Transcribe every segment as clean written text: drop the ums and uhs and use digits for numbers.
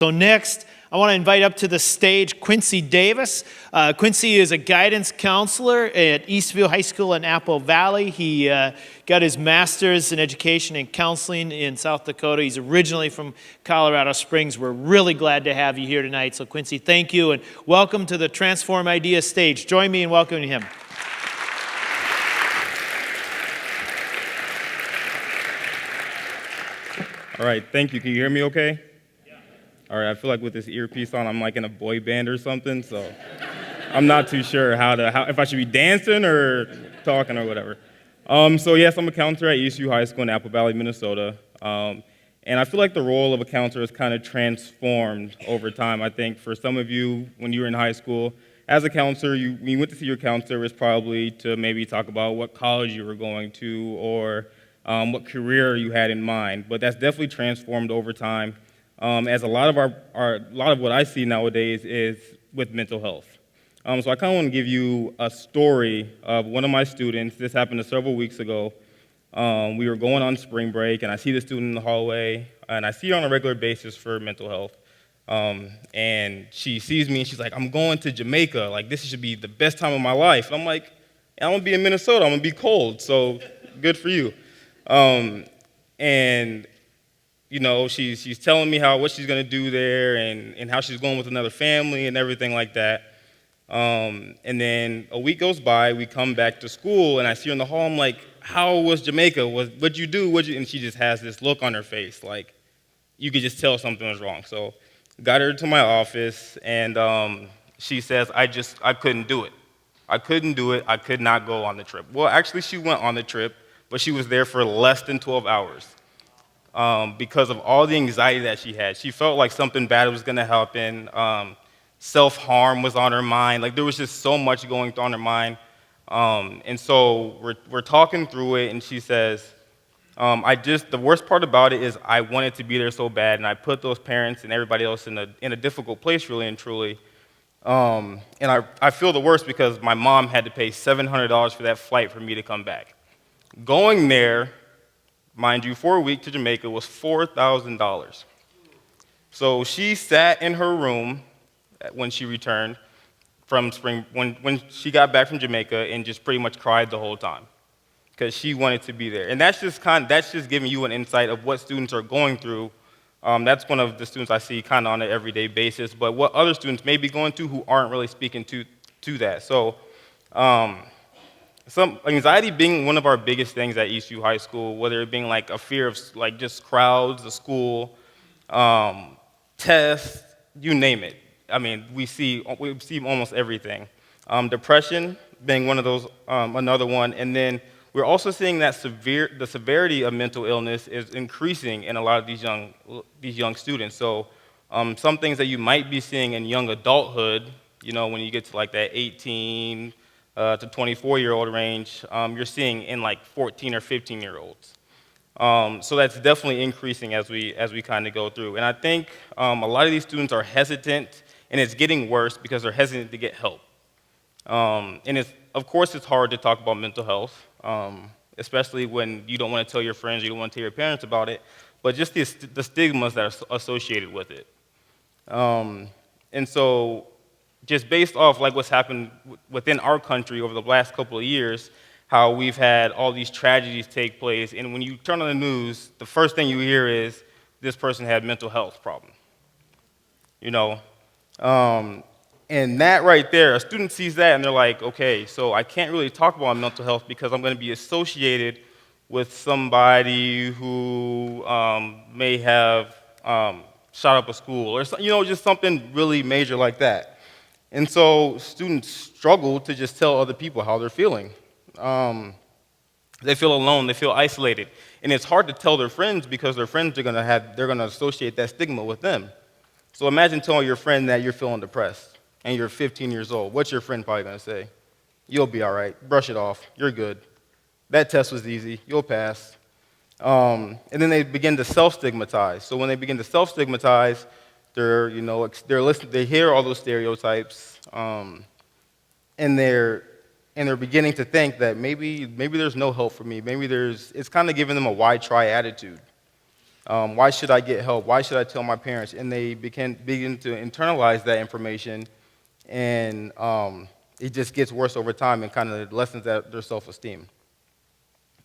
So next, I want to invite up to the stage Quincy Davis. Quincy is a guidance counselor at Eastview High School in Apple Valley. He got his master's in education and counseling in South Dakota. He's originally from Colorado Springs. We're really glad to have you here tonight. So Quincy, thank you, and welcome to the Transform Ideas stage. Join me in welcoming him. All right, thank you. Can you hear me okay? All right, I feel like with this earpiece on, I'm like in a boy band or something, so I'm not too sure if I should be dancing or talking or whatever. So yes, I'm a counselor at Eastview High School in Apple Valley, Minnesota. And I feel like the role of a counselor has kind of transformed over time. I think for some of you, when you were in high school, as a counselor, when you went to see your counselor, it was probably to maybe talk about what college you were going to or what career you had in mind. But that's definitely transformed over time. As a lot of what I see nowadays is with mental health. So I kind of want to give you a story of one of my students. This happened several weeks ago. We were going on spring break, and I see the student in the hallway, and I see her on a regular basis for mental health. And she sees me, and she's like, "I'm going to Jamaica. Like, this should be the best time of my life." And I'm like, "I'm going to be in Minnesota. I'm going to be cold, so good for you." And you know, she's telling me what she's going to do there and how she's going with another family and everything like that. And then a week goes by, we come back to school, and I see her in the hall. I'm like, "How was Jamaica? What'd you do? And she just has this look on her face, like you could just tell something was wrong. So got her to my office, and she says, I couldn't do it. I couldn't do it. I could not go on the trip. Well, actually, she went on the trip, but she was there for less than 12 hours. Because of all the anxiety that she had. She felt like something bad was going to happen. Self-harm was on her mind. Like, there was just so much going on her mind. And so we're talking through it, and she says, the worst part about it is I wanted to be there so bad, and I put those parents and everybody else in a difficult place, really and truly. And I feel the worst because my mom had to pay $700 for that flight for me to come back. Going there, mind you, for a week to Jamaica was $4,000. So she sat in her room when she returned from when she got back from Jamaica and just pretty much cried the whole time because she wanted to be there. And that's just giving you an insight of what students are going through. That's one of the students I see kind of on an everyday basis, but what other students may be going through who aren't really speaking to that. So. Some anxiety being one of our biggest things at Eastview High School, whether it being like a fear of like just crowds, the school, tests, you name it. I mean, we see almost everything. Depression being one of those, another one, and then we're also seeing that the severity of mental illness is increasing in a lot of these young students. So some things that you might be seeing in young adulthood, you know, when you get to like that 18 to 24-year-old range, you're seeing in like 14 or 15-year-olds. So that's definitely increasing as we kind of go through. And I think a lot of these students are hesitant, and it's getting worse because they're hesitant to get help. And of course it's hard to talk about mental health, especially when you don't want to tell your friends, you don't want to tell your parents about it, but just the stigmas that are associated with it. And so just based off like what's happened within our country over the last couple of years, how we've had all these tragedies take place, and when you turn on the news, the first thing you hear is this person had mental health problem. You know, and that right there, a student sees that and they're like, okay, so I can't really talk about mental health because I'm going to be associated with somebody who may have shot up a school or just something really major like that. And so students struggle to just tell other people how they're feeling. They feel alone, they feel isolated. And it's hard to tell their friends because their friends they're gonna associate that stigma with them. So imagine telling your friend that you're feeling depressed and you're 15 years old. What's your friend probably gonna say? "You'll be all right, brush it off, you're good. That test was easy, you'll pass." And then they begin to self-stigmatize. So when they begin to self-stigmatize, they hear all those stereotypes, and they're beginning to think that maybe there's no help for me. It's kind of giving them a why try attitude. Why should I get help? Why should I tell my parents? And they begin to internalize that information, and it just gets worse over time and kind of lessens their self-esteem.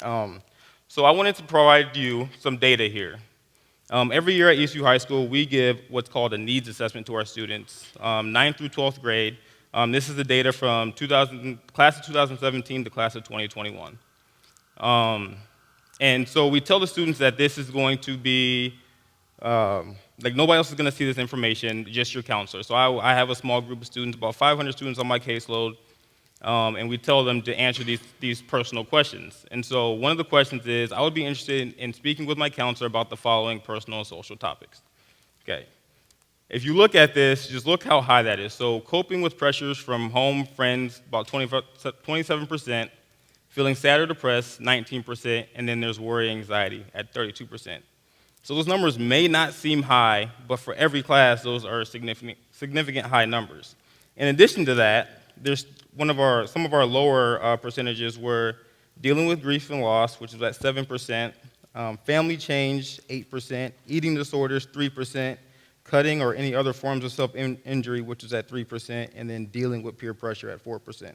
So I wanted to provide you some data here. Every year at Eastview High School, we give what's called a needs assessment to our students, 9th through 12th grade. This is the data from class of 2017 to class of 2021. And so we tell the students that this is going to be, like nobody else is going to see this information, just your counselor. So I have a small group of students, about 500 students on my caseload, and we tell them to answer these personal questions. And so one of the questions is, I would be interested in speaking with my counselor about the following personal and social topics. Okay. If you look at this, just look how high that is. So coping with pressures from home, friends, about 27%, feeling sad or depressed, 19%, and then there's worry, anxiety at 32%. So those numbers may not seem high, but for every class, those are significant high numbers. In addition to that, there's some of our lower percentages were dealing with grief and loss, which is at 7%, family change, 8%, eating disorders, 3%, cutting or any other forms of self-injury, which is at 3%, and then dealing with peer pressure at 4%.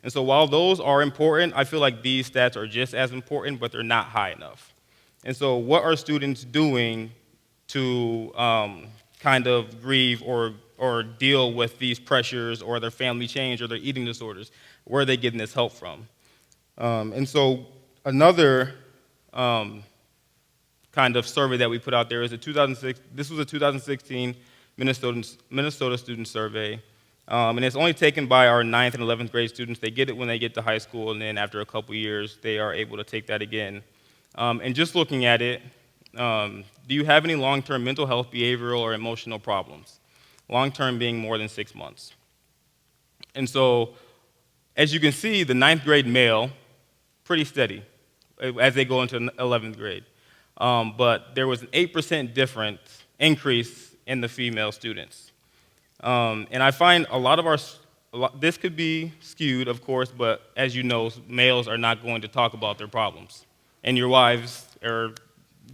And so while those are important, I feel like these stats are just as important, but they're not high enough. And so what are students doing to kind of grieve or deal with these pressures or their family change or their eating disorders? Where are they getting this help from? And so another kind of survey that we put out there is this was a 2016 Minnesota student survey. And it's only taken by our 9th and 11th grade students. They get it when they get to high school, and then after a couple years, they are able to take that again. And just looking at it, do you have any long-term mental health, behavioral, or emotional problems? Long-term being more than 6 months. And so, as you can see, the 9th grade male, pretty steady as they go into 11th grade. But there was an 8% increase in the female students. And I find a lot of this could be skewed, of course, but as you know, males are not going to talk about their problems. And your wives,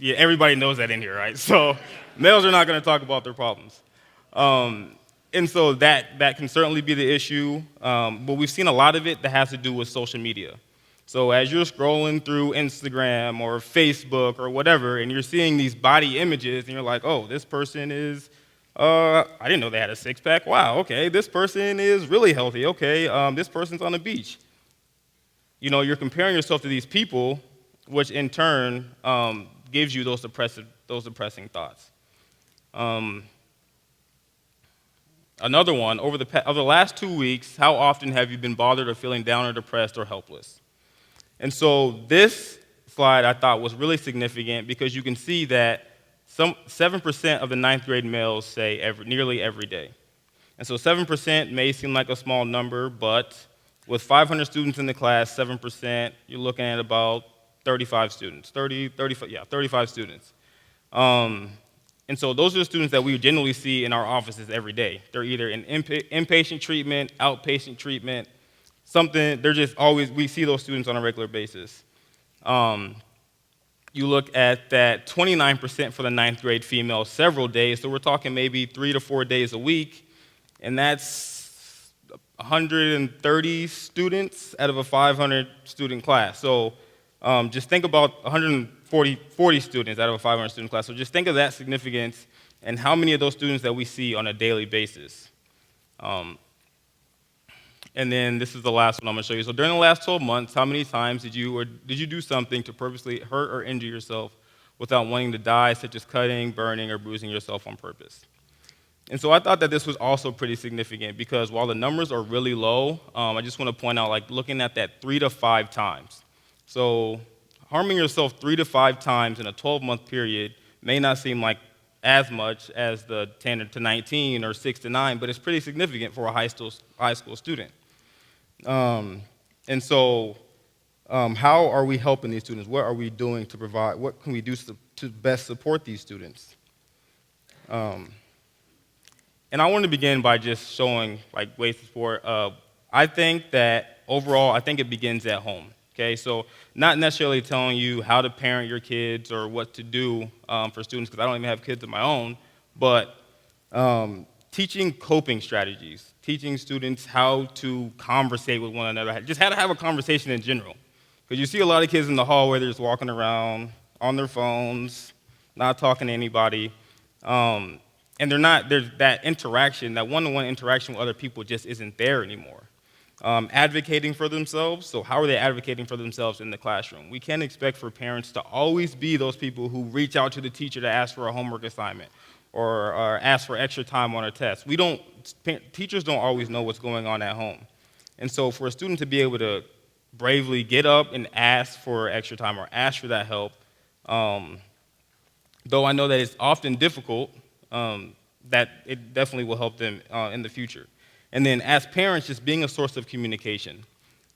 everybody knows that in here, right? So males are not going to talk about their problems. And so that can certainly be the issue, but we've seen a lot of it that has to do with social media. So as you're scrolling through Instagram or Facebook or whatever, and you're seeing these body images, and you're like, oh, this person is, I didn't know they had a six-pack. Wow, okay, this person is really healthy. Okay, this person's on the beach. You know, you're comparing yourself to these people, which in turn gives you those depressing thoughts. Another one, over the last 2 weeks, how often have you been bothered or feeling down or depressed or helpless? And so this slide I thought was really significant because you can see that 7% of the 9th grade males say nearly every day. And so 7% may seem like a small number, but with 500 students in the class, 7%, you're looking at about 35 students, 35 students. And so those are the students that we generally see in our offices every day. They're either in inpatient treatment, outpatient treatment, they're just always, we see those students on a regular basis. You look at that 29% for the 9th grade female several days, so we're talking maybe 3 to 4 days a week, and that's 130 students out of a 500 student class. So just think about 140 students out of a 500 student class. So just think of that significance and how many of those students that we see on a daily basis. And then this is the last one I'm going to show you. So during the last 12 months, how many times did you do something to purposely hurt or injure yourself without wanting to die, such as cutting, burning, or bruising yourself on purpose? And so I thought that this was also pretty significant because while the numbers are really low, I just want to point out, like, looking at that 3 to 5 times. So harming yourself 3 to 5 times in a 12-month period may not seem like as much as the 10 to 19 or 6 to 9, but it's pretty significant for a high school student. And so how are we helping these students? What are we doing to provide? What can we do to best support these students? And I want to begin by just showing, like, ways to support. I think that overall, I think it begins at home. Okay, so not necessarily telling you how to parent your kids or what to do for students, because I don't even have kids of my own, but teaching coping strategies, teaching students how to conversate with one another, just how to have a conversation in general. Because you see a lot of kids in the hallway, they're just walking around on their phones, not talking to anybody, and there's that interaction, that one-to-one interaction with other people just isn't there anymore. Advocating for themselves. So how are they advocating for themselves in the classroom? We can't expect for parents to always be those people who reach out to the teacher to ask for a homework assignment or ask for extra time on a test. Teachers don't always know what's going on at home. And so for a student to be able to bravely get up and ask for extra time or ask for that help, though I know that it's often difficult, that it definitely will help them in the future. And then as parents, just being a source of communication.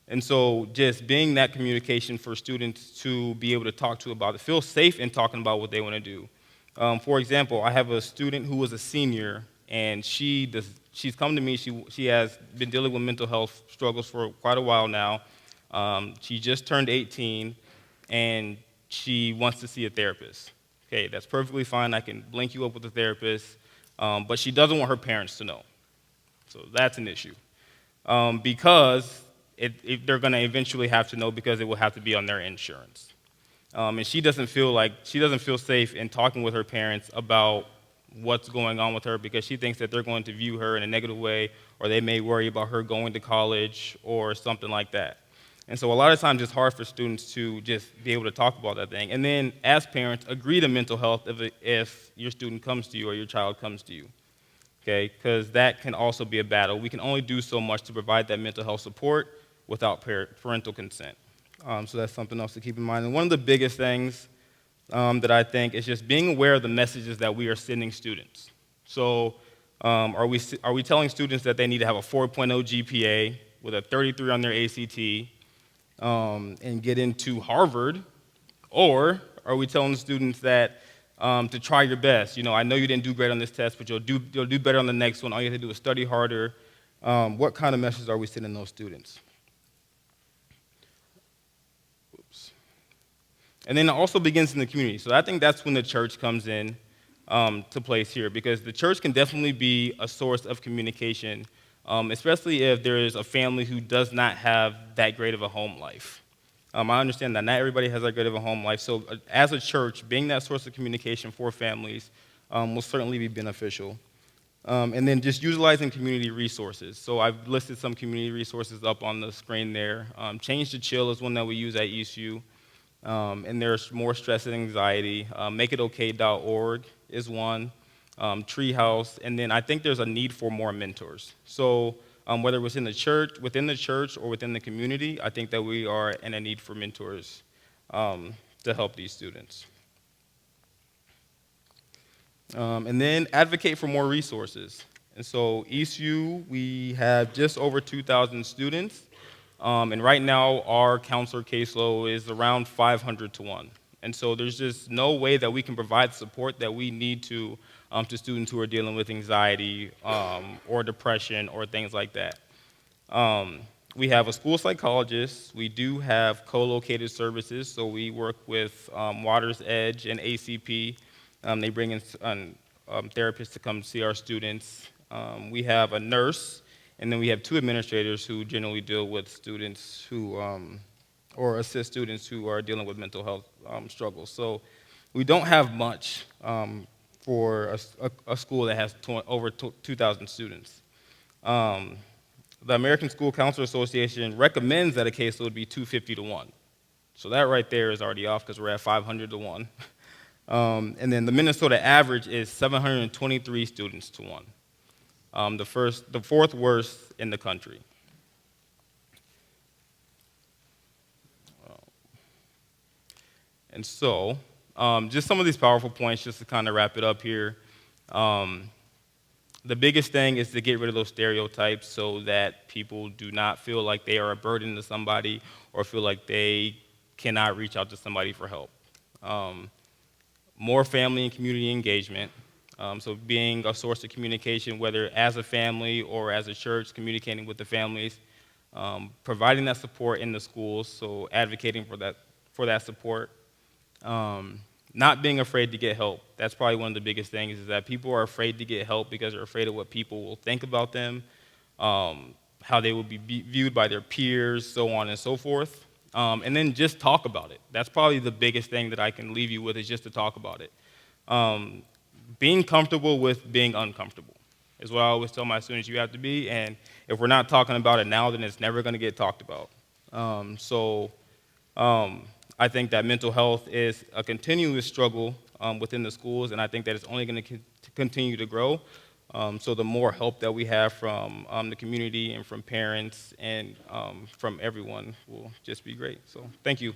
And so just being that communication for students to be able to talk to about it, feel safe in talking about what they want to do. For example, I have a student who was a senior, and she's come to me. She has been dealing with mental health struggles for quite a while now. She just turned 18, and she wants to see a therapist. Okay, that's perfectly fine. I can link you up with a therapist, but she doesn't want her parents to know. So that's an issue, because they're going to eventually have to know, because it will have to be on their insurance. And she doesn't feel safe in talking with her parents about what's going on with her, because she thinks that they're going to view her in a negative way, or they may worry about her going to college or something like that. And so a lot of times it's hard for students to just be able to talk about that thing. And then as parents, agree to mental health if your student comes to you or your child comes to you. Okay, because that can also be a battle. We can only do so much to provide that mental health support without parental consent. So that's something else to keep in mind. And one of the biggest things that I think is just being aware of the messages that we are sending students. So are we telling students that they need to have a 4.0 GPA with a 33 on their ACT and get into Harvard? Or are we telling students that to try your best? I know you didn't do great on this test, but you'll do better on the next one. All you have to do is study harder. What kind of message are we sending those students? Oops. And then it also begins in the community. So I think that's when the church comes in to place here, because the church can definitely be a source of communication, especially if there is a family who does not have that great of a home life. I understand that not everybody has that great of a home life, so as a church, being that source of communication for families will certainly be beneficial. And then just utilizing community resources. So I've listed some community resources up on the screen there. Change to Chill is one that we use at ESU, and there's more stress and anxiety. MakeItOK.org is one. Treehouse, and then I think there's a need for more mentors. So whether it was within the church, or within the community, I think that we are in a need for mentors to help these students. And then advocate for more resources. And so ESU, we have just over 2,000 students, and right now our counselor caseload is around 500 to 1. And so there's just no way that we can provide support that we need to students who are dealing with anxiety or depression or things like that. We have a school psychologist. We do have co-located services, so we work with Water's Edge and ACP. They bring in therapists to come see our students. We have a nurse, and then we have 2 administrators who generally deal with students who, or assist students who are dealing with mental health struggles. So we don't have much for a school that has over 2,000 students. The American School Counselor Association recommends that a caseload be 250 to 1. So that right there is already off, because we're at 500 to 1. And then the Minnesota average is 723 students to 1. The fourth worst in the country. And so, just some of these powerful points, just to kind of wrap it up here. The biggest thing is to get rid of those stereotypes so that people do not feel like they are a burden to somebody or feel like they cannot reach out to somebody for help. More family and community engagement. So being a source of communication, whether as a family or as a church, communicating with the families. providing that support in the schools, so advocating for that support. Not being afraid to get help. That's probably one of the biggest things, is that people are afraid to get help because they're afraid of what people will think about them, how they will be viewed by their peers, so on and so forth. And then just talk about it. That's probably the biggest thing that I can leave you with, is just to talk about it. Being comfortable with being uncomfortable is what I always tell my students you have to be, and if we're not talking about it now, then it's never going to get talked about. I think that mental health is a continuous struggle within the schools, and I think that it's only going to continue to grow. So the more help that we have from the community and from parents and from everyone will just be great. So thank you.